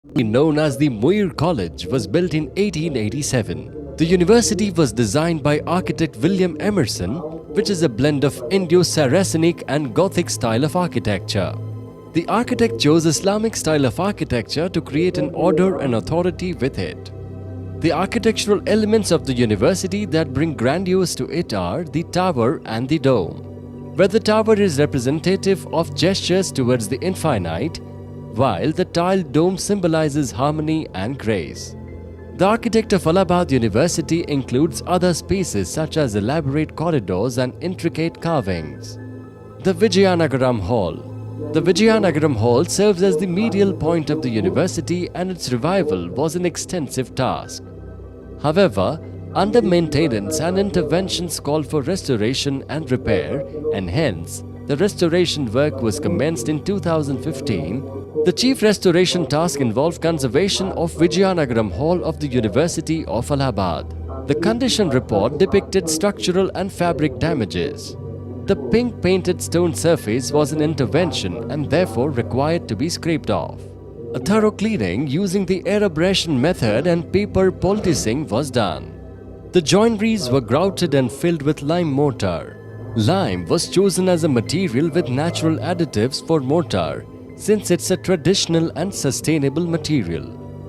Known as the Muir College, was built in 1887. The university was designed by architect William Emerson, which is a blend of Indo-Saracenic and Gothic style of architecture. The architect chose Islamic style of architecture to create an order and authority with it. The architectural elements of the university that bring grandiose to it are the tower and the dome, where the tower is representative of gestures towards the infinite, while the tiled dome symbolizes harmony and grace. The architect of Allahabad University includes other spaces such as elaborate corridors and intricate carvings. The Vijayanagaram Hall. The Vijayanagaram Hall serves as the medial point of the university, and its revival was an extensive task. However, under maintenance and interventions called for restoration and repair, and hence the restoration work was commenced in 2015. The chief restoration task involved conservation of Vijayanagaram Hall of the University of Allahabad. The condition report depicted structural and fabric damages. The pink painted stone surface was an intervention and therefore required to be scraped off. A thorough cleaning using the aerobrashing method and paper poulticing was done. The joineries were grouted and filled with lime mortar. Lime was chosen as a material with natural additives for mortar, since it's a traditional and sustainable material.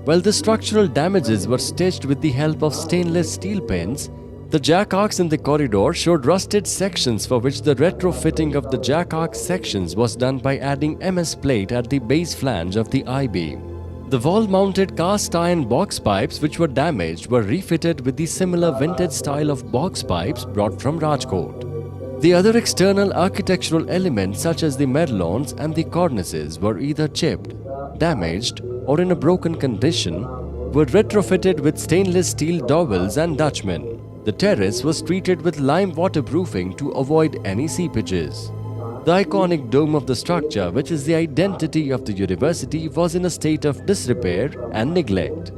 While the structural damages were stitched with the help of stainless steel pins, the jack arcs in the corridor showed rusted sections for which the retrofitting of the jack arc sections was done by adding MS plate at the base flange of the I-beam. The wall-mounted cast iron box pipes which were damaged were refitted with the similar vintage style of box pipes brought from Rajkot. The other external architectural elements such as the medallions and the cornices were either chipped, damaged, or in a broken condition, were retrofitted with stainless steel dowels and Dutchmen. The terrace was treated with lime waterproofing to avoid any seepages. The iconic dome of the structure, which is the identity of the university, was in a state of disrepair and neglect.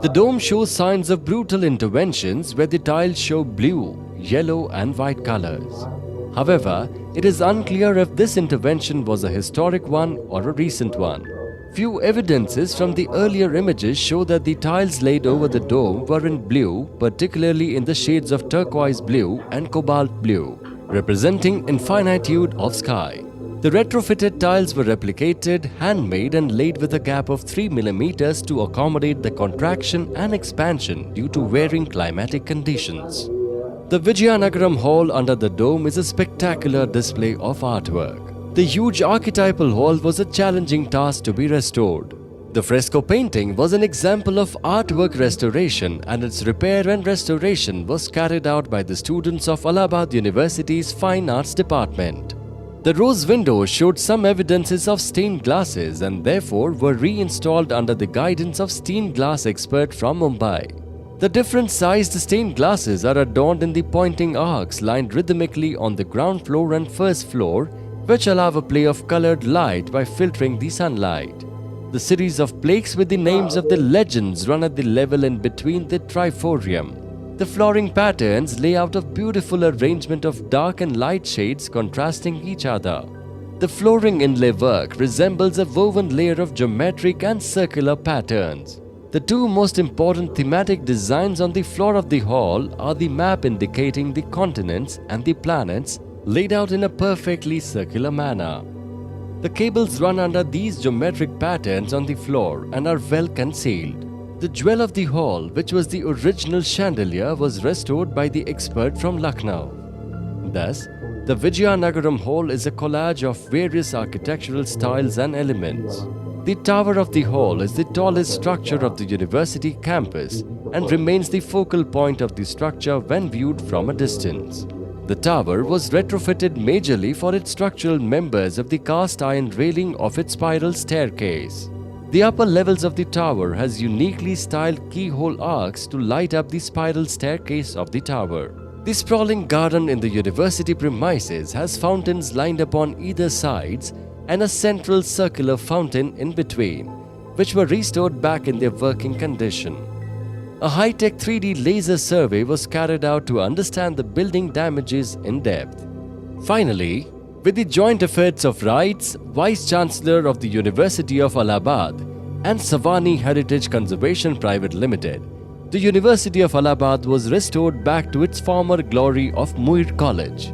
The dome shows signs of brutal interventions where the tiles show blue, yellow and white colors. However, it is unclear if this intervention was a historic one or a recent one. Few evidences from the earlier images show that the tiles laid over the dome were in blue, particularly in the shades of turquoise blue and cobalt blue, representing infinitude of sky. The retrofitted tiles were replicated, handmade and laid with a gap of 3 mm to accommodate the contraction and expansion due to varying climatic conditions. The Vijayanagaram Hall under the dome is a spectacular display of artwork. The huge archetypal hall was a challenging task to be restored. The fresco painting was an example of artwork restoration, and its repair and restoration was carried out by the students of Allahabad University's Fine Arts Department. The rose windows showed some evidences of stained glasses and therefore were reinstalled under the guidance of stained glass expert from Mumbai. The different sized stained glasses are adorned in the pointing arcs lined rhythmically on the ground floor and first floor, which allow a play of colored light by filtering the sunlight. The series of plaques with the names of the legends run at the level in between the triforium. The flooring patterns lay out a beautiful arrangement of dark and light shades contrasting each other. The flooring inlay work resembles a woven layer of geometric and circular patterns. The two most important thematic designs on the floor of the hall are the map indicating the continents and the planets laid out in a perfectly circular manner. The cables run under these geometric patterns on the floor and are well concealed. The jewel of the hall, which was the original chandelier, was restored by the expert from Lucknow. Thus, the Vijayanagaram Hall is a collage of various architectural styles and elements. The tower of the hall is the tallest structure of the university campus and remains the focal point of the structure when viewed from a distance. The tower was retrofitted majorly for its structural members of the cast iron railing of its spiral staircase. The upper levels of the tower has uniquely styled keyhole arcs to light up the spiral staircase of the tower. The sprawling garden in the university premises has fountains lined upon either sides and a central circular fountain in between, which were restored back in their working condition. A high-tech 3D laser survey was carried out to understand the building damages in depth. Finally, with the joint efforts of Wrights, Vice-Chancellor of the University of Allahabad, and Savani Heritage Conservation Private Limited, the University of Allahabad was restored back to its former glory of Muir College.